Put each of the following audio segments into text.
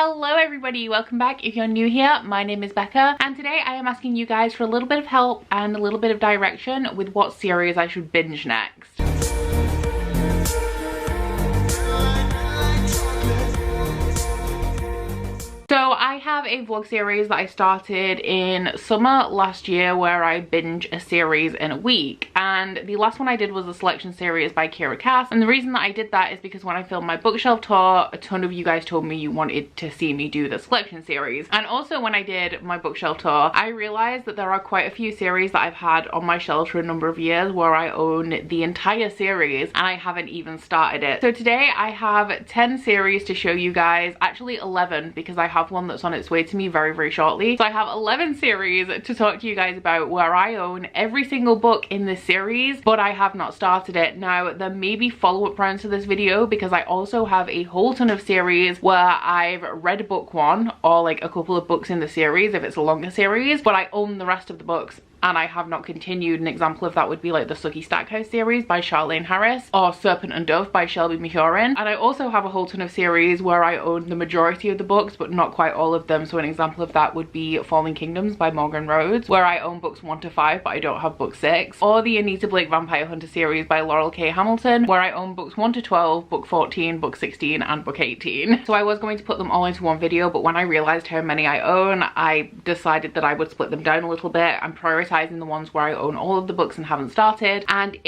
Hello everybody, welcome back. If you're new here, my name is Becca and today I am asking you guys for a little bit of help and a little bit of direction with what series I should binge next. So I have a vlog series that I started in summer last year where I binge a series in a week, and the last one I did was a selection series by Kira Cass, and the reason that I did that is because when I filmed my bookshelf tour, a ton of you guys told me you wanted to see me do the selection series. And also when I did my bookshelf tour, I realized that there are quite a few series that I've had on my shelf for a number of years where I own the entire series and I haven't even started it. So today I have 10 series to show you guys, actually 11 because I have one that's on its way to me very shortly. So I have 11 series to talk to you guys about where I own every single book in this series, but I have not started it. Now there may be follow-up rounds to this video because I also have a whole ton of series where I've read book one or like a couple of books in the series if it's a longer series, but I own the rest of the books and I have not continued. An example of that would be like the Sucky Stackhouse series by Charlene Harris or Serpent and Dove by Shelby Mahurin. And I also have a whole ton of series where I own the majority of the books but not quite all of them. So an example of that would be Falling Kingdoms by Morgan Rhodes, where I own books 1 to 5 but I don't have book 6. Or the Anita Blake Vampire Hunter series by Laurel K. Hamilton, where I own books 1 to 12, book 14, book 16 and book 18. So I was going to put them all into one video, but when I realized how many I own, I decided that I would split them down a little bit. I'm prioritizing the ones where I own all of the books and haven't started, and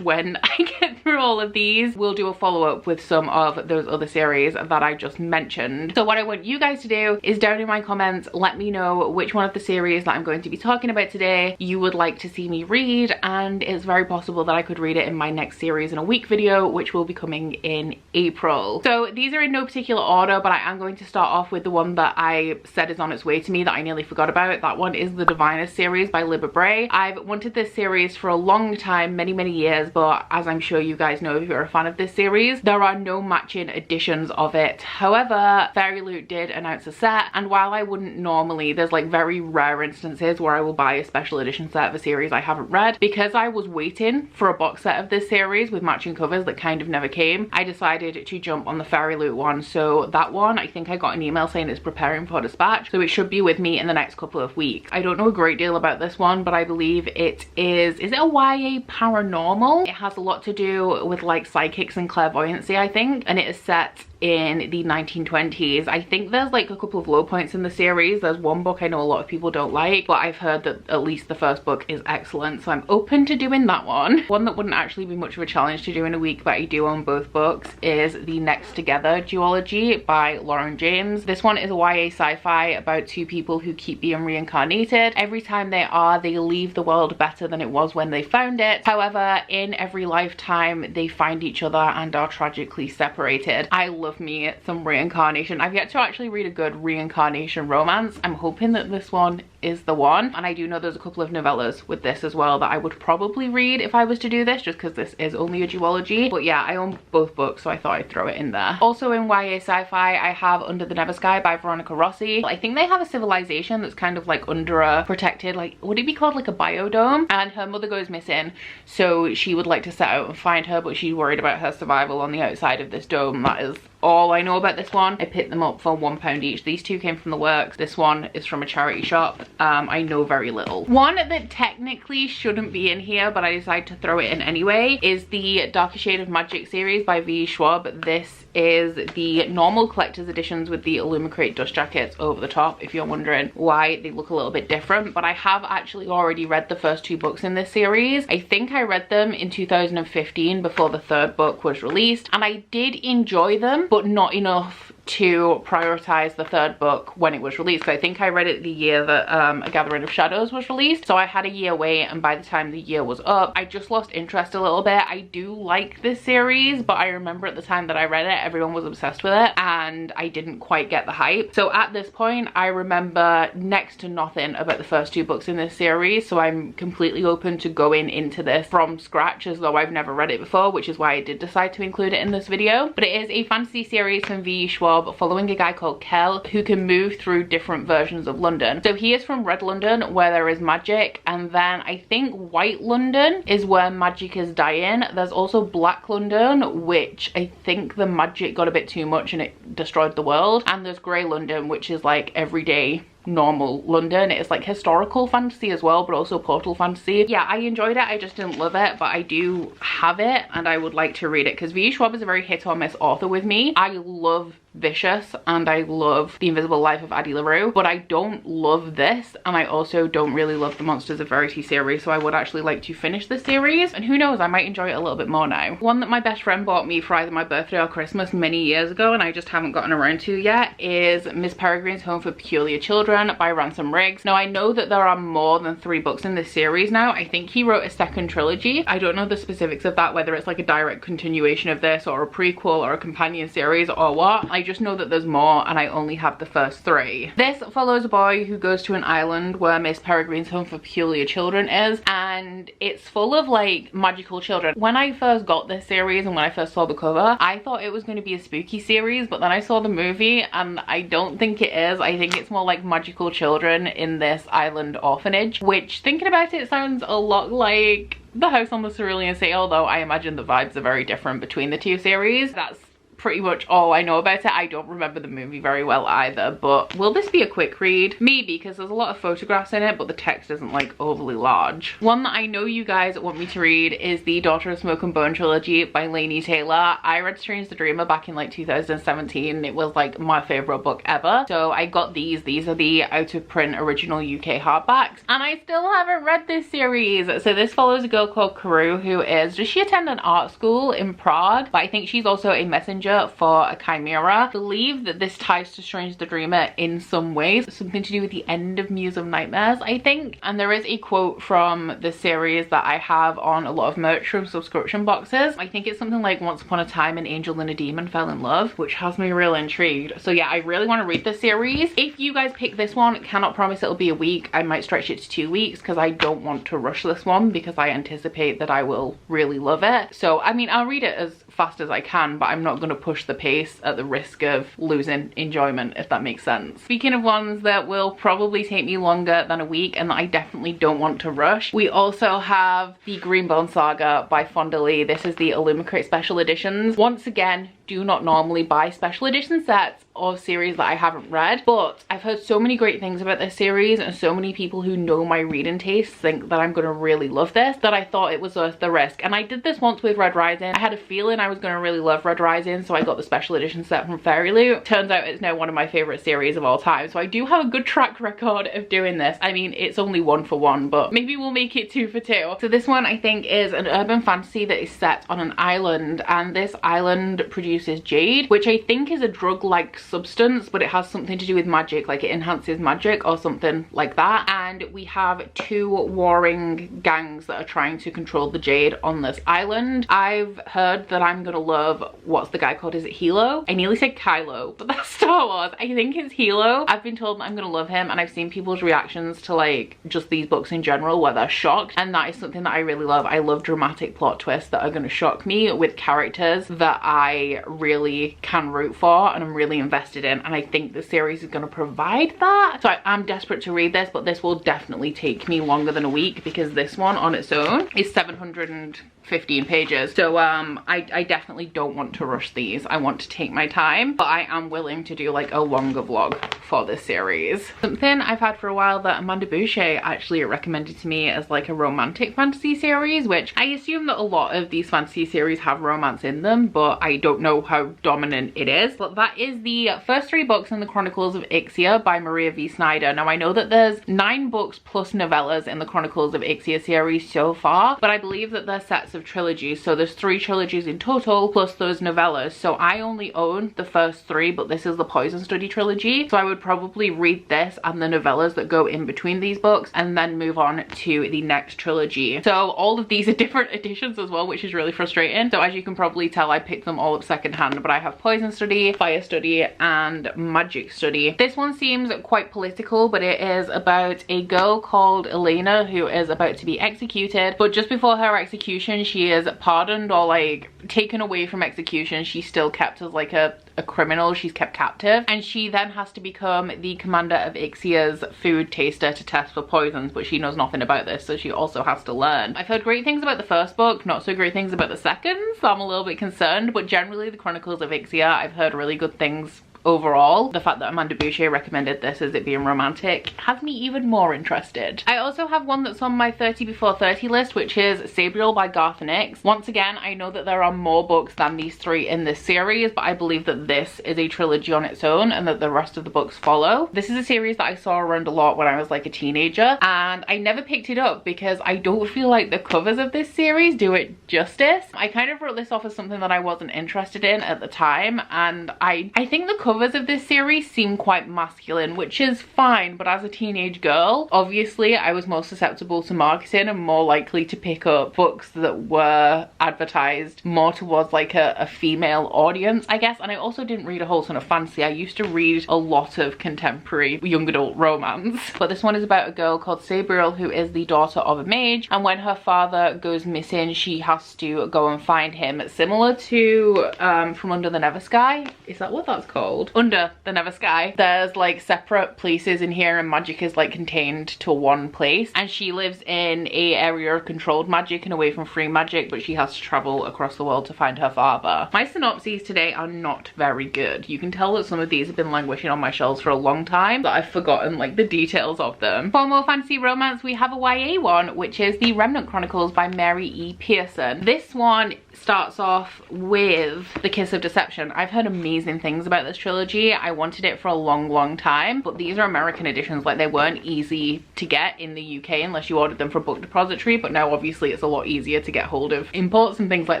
when I get through all of these, we'll do a follow-up with some of those other series that I just mentioned. So what I want you guys to do is down in my comments, let me know which one of the series that I'm going to be talking about today you would like to see me read, and it's very possible that I could read it in my next series in a week video, which will be coming in April. So these are in no particular order, but I am going to start off with the one that I said is on its way to me that I nearly forgot about. That one is the Diviners series by Libba Bray. I've wanted this series for a long time, many years, but as I'm sure you guys know if you're a fan of this series, there are no matching editions of it. However, Fairy Loot did announce a set, and while I wouldn't normally, there's like very rare instances where I will buy a special edition set of a series I haven't read, because I was waiting for a box set of this series with matching covers that kind of never came, I decided to jump on the Fairy Loot one. So that one, I think I got an email saying it's preparing for dispatch, so it should be with me in the next couple of weeks. I don't know a great deal about this one, but I believe it is it a YA paranormal? It has a lot to do with like psychics and clairvoyancy, I think, and it is set in the 1920s. I think there's like a couple of low points in the series. There's one book I know a lot of people don't like, but I've heard that at least the first book is excellent, so I'm open to doing that one. One that wouldn't actually be much of a challenge to do in a week, but I do own both books, is the Next Together duology by Lauren James. This one is a YA sci-fi about two people who keep being reincarnated. Every time they leave the world better than it was when they found it. However, in every lifetime they find each other and are tragically separated. I love me some reincarnation. I've yet to actually read a good reincarnation romance. I'm hoping that this one is the one, and I do know there's a couple of novellas with this as well that I would probably read if I was to do this, just because this is only a duology. But yeah, I own both books, so I thought I'd throw it in there. Also in YA sci-fi, I have Under the Never Sky by Veronica Rossi. I think they have a civilization that's kind of like under a protected, like, would it be called like a biodome? And her mother goes missing, so she would like to set out and find her, but she's worried about her survival on the outside of this dome. That is all I know about this one. I picked them up for £1 each. These two came from the works. This one is from a charity shop. I know very little. One that technically shouldn't be in here, but I decided to throw it in anyway, is the Darker Shade of Magic series by V. Schwab. This is the normal collector's editions with the Illumicrate dust jackets over the top, if you're wondering why they look a little bit different. But I have actually already read the first 2 books in this series. I think I read them in 2015 before the 3rd book was released, and I did enjoy them, but not enough to prioritize the 3rd book when it was released. So I think I read it the year that A Gathering of Shadows was released, so I had a year wait, and by the time the year was up I just lost interest a little bit. I do like this series, but I remember at the time that I read it everyone was obsessed with it and I didn't quite get the hype. So at this point I remember next to nothing about the first 2 books in this series, so I'm completely open to going into this from scratch as though I've never read it before, which is why I did decide to include it in this video. But it is a fantasy series from V. Schwab job following a guy called Kel who can move through different versions of London. So he is from Red London, where there is magic, and then I think White London is where magic is dying. There's also Black London, which I think the magic got a bit too much and it destroyed the world. And there's Grey London, which is like everyday normal London. It's like historical fantasy as well, but also portal fantasy. Yeah, I enjoyed it. I just didn't love it, but I do have it and I would like to read it because V. Schwab is a very hit or miss author with me. I love Vicious and I love The Invisible Life of Addie LaRue, but I don't love this, and I also don't really love the Monsters of Verity series, so I would actually like to finish this series, and who knows, I might enjoy it a little bit more now. One that my best friend bought me for either my birthday or Christmas many years ago and I just haven't gotten around to yet is Miss Peregrine's Home for Peculiar Children by Ransom Riggs. Now I know that there are more than 3 books in this series now. I think he wrote a second trilogy. I don't know the specifics of that, whether it's like a direct continuation of this or a prequel or a companion series or what. I just know that there's more and I only have the first 3. This follows a boy who goes to an island where Miss Peregrine's Home for Peculiar Children is, and it's full of like magical children. When I first got this series and when I first saw the cover, I thought it was going to be a spooky series, but then I saw the movie and I don't think it is. I think it's more like magical children in this island orphanage, which, thinking about it, sounds a lot like The House on the Cerulean Sea, although I imagine the vibes are very different between the 2 series. That's pretty much all I know about it. I don't remember the movie very well either, but will this be a quick read? Maybe, because there's a lot of photographs in it, but the text isn't like overly large. One that I know you guys want me to read is the Daughter of Smoke and Bone trilogy by Laini Taylor. I read Strange the Dreamer back in like 2017. It was like my favorite book ever. So I got these. These are the out of print original UK hardbacks, and I still haven't read this series. So this follows a girl called Karu who does she attend an art school in Prague? But I think she's also a messenger for a chimera. I believe that this ties to Strange the Dreamer in some ways. Something to do with the end of Muse of Nightmares, I think. And there is a quote from the series that I have on a lot of merch from subscription boxes. I think it's something like, once upon a time an angel and a demon fell in love, which has me real intrigued. So yeah, I really want to read this series. If you guys pick this one, cannot promise it'll be a week. I might stretch it to 2 weeks because I don't want to rush this one because I anticipate that I will really love it. So I mean, I'll read it as fast as I can, but I'm not going to push the pace at the risk of losing enjoyment, if that makes sense. Speaking of ones that will probably take me longer than a week and that I definitely don't want to rush, we also have the Greenbone Saga by Fonda Lee. This is the Illumicrate special editions. Once again, do not normally buy special edition sets of series that I haven't read, but I've heard so many great things about this series and so many people who know my reading tastes think that I'm gonna really love this, that I thought it was worth the risk. And I did this once with Red Rising. I had a feeling I was gonna really love Red Rising, so I got the special edition set from Fairy Loot. Turns out it's now one of my favorite series of all time, so I do have a good track record of doing this. I mean, it's only 1 for 1, but maybe we'll make it 2 for 2. So this one I think is an urban fantasy that is set on an island, and this island produces jade, which I think is a drug-like substance, but it has something to do with magic, like it enhances magic or something like that. And we have 2 warring gangs that are trying to control the jade on this island. I've heard that I'm gonna love, what's the guy called? Is it Hilo? I nearly said Kylo, but that's Star Wars. I think it's Hilo. I've been told that I'm gonna love him, and I've seen people's reactions to like just these books in general where they're shocked, and that is something that I really love. I love dramatic plot twists that are gonna shock me with characters that I really can root for and I'm really invested in, and I think the series is going to provide that. So I'm desperate to read this, but this will definitely take me longer than a week because this one on its own is 715 pages. So I definitely don't want to rush these. I want to take my time, but I am willing to do like a longer vlog for this series. Something I've had for a while that Amanda Boucher actually recommended to me as like a romantic fantasy series, which I assume that a lot of these fantasy series have romance in them, but I don't know how dominant it is. But that is the first 3 books in the Chronicles of Ixia by Maria V. Snyder. Now I know that there's 9 books plus novellas in the Chronicles of Ixia series so far, but I believe that they're sets of trilogies, so there's 3 trilogies in total plus those novellas. So I only own the first 3, but this is the Poison Study trilogy, so I would probably read this and the novellas that go in between these books and then move on to the next trilogy. So all of these are different editions as well, which is really frustrating. So as you can probably tell, I picked them all up secondhand, but I have Poison Study, Fire Study, and magic study. This one seems quite political, but it is about a girl called Elena who is about to be executed, but just before her execution she is pardoned, or like taken away from execution. She's still kept as like a criminal. She's kept captive, and she then has to become the commander of Ixia's food taster to test for poisons, but she knows nothing about this, so she also has to learn. I've heard great things about the first book, not so great things about the second, so I'm a little bit concerned, but generally the Chronicles of Ixia I've heard really good things overall. The fact that Amanda Boucher recommended this as it being romantic has me even more interested. I also have one that's on my 30 before 30 list, which is Sabriel by Garth Nix. Once again, I know that there are more books than these three in this series, but I believe that this is a trilogy on its own and that the rest of the books follow. This is a series that I saw around a lot when I was like a teenager, and I never picked it up because I don't feel like the covers of this series do it justice. I kind of wrote this off as something that I wasn't interested in at the time, and I think the covers of this series seem quite masculine, which is fine, but as a teenage girl, obviously I was more susceptible to marketing and more likely to pick up books that were advertised more towards like a female audience, I guess. And I also didn't read a whole ton of fantasy. I used to read a lot of contemporary young adult romance, but this one is about a girl called Sabriel who is the daughter of a mage, and when her father goes missing she has to go and find him, similar to From Under the Never Sky. Is that what that's called? Under the Never Sky. There's like separate places in here and magic is like contained to one place, and she lives in a area of controlled magic and away from free magic, but she has to travel across the world to find her father. My synopses today are not very good. You can tell that some of these have been languishing on my shelves for a long time, that I've forgotten like the details of them. For more fantasy romance, we have a YA one, which is the Remnant Chronicles by Mary E. Pearson. This one starts off with The Kiss of Deception. I've heard amazing things about this trilogy. I wanted it for a long time, but these are American editions. Like, they weren't easy to get in the UK unless you ordered them for Book Depository, but now obviously it's a lot easier to get hold of imports and things like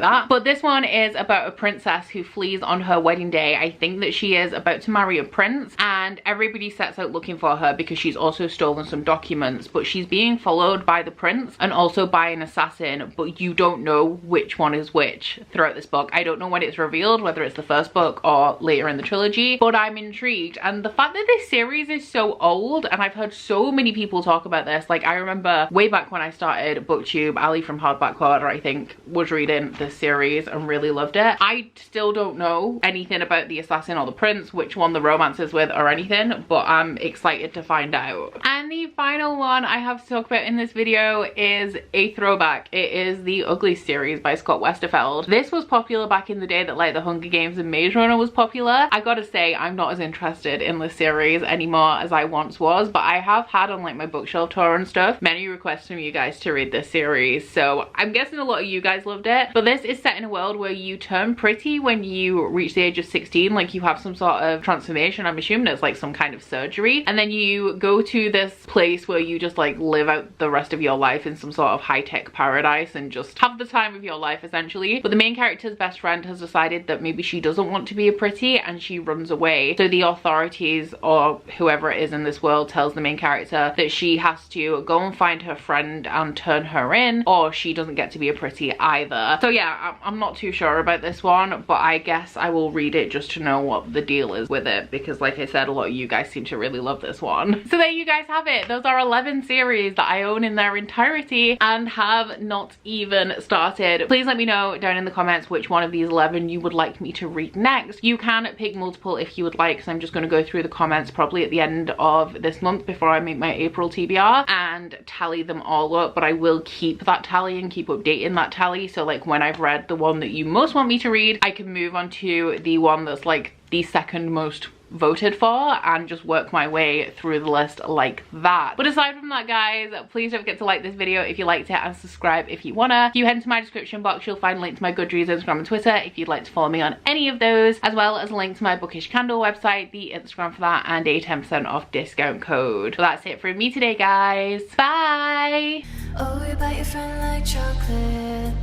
that. But this one is about a princess who flees on her wedding day. I think that she is about to marry a prince, and everybody sets out looking for her because she's also stolen some documents, but she's being followed by the prince and also by an assassin, but you don't know which one is which throughout this book. I don't know when it's revealed, whether it's the first book or later in the trilogy, but I'm intrigued. And the fact that this series is so old, and I've heard so many people talk about this, like I remember way back when I started BookTube, Ali from Hardback Corner I think was reading this series and really loved it. I still don't know anything about the assassin or the prince, which one the romance is with or anything, but I'm excited to find out. And the final one I have to talk about in this video is a throwback. It is the Ugly series by Scott Westerfeld. This was popular back in the day that like the Hunger Games and Maze Runner was popular. I gotta say, I'm not as interested in this series anymore as I once was, but I have had on like my bookshelf tour and stuff many requests from you guys to read this series, so I'm guessing a lot of you guys loved it. But this is set in a world where you turn pretty when you reach the age of 16, like you have some sort of transformation. I'm assuming it's like some kind of surgery, and then you go to this place where you just like live out the rest of your life in some sort of high-tech paradise and just have the time of your life essentially. But the main character's best friend has decided that maybe she doesn't want to be a pretty, and she runs away. So the authorities or whoever it is in this world tells the main character that she has to go and find her friend and turn her in, or she doesn't get to be a pretty either. So yeah, I'm not too sure about this one, but I guess I will read it just to know what the deal is with it, because like I said, a lot of you guys seem to really love this one. So there you guys have it. Those are 11 series that I own in their entirety and have not even started. Please let me know down in the comments which one of these 11 you would like me to read next. You can pick multiple if you would like, so I'm just going to go through the comments probably at the end of this month before I make my April TBR and tally them all up, but I will keep that tally and keep updating that tally, so like when I've read the one that you most want me to read, I can move on to the one that's like the second most voted for and just work my way through the list like that. But aside from that, guys, please don't forget to like this video if you liked it and subscribe if you wanna. If you head into my description box, you'll find a link to my Goodreads, Instagram and Twitter if you'd like to follow me on any of those, as well as a link to my Bookish Candle website, the Instagram for that, and a 10% off discount code. So that's it from me today, guys. Bye! Oh, you bite your friend like chocolate.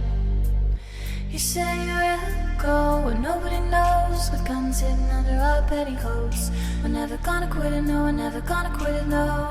You say you will go where nobody knows, with guns hidden under our petticoats. We're never gonna quit it, no, we're never gonna quit it, no.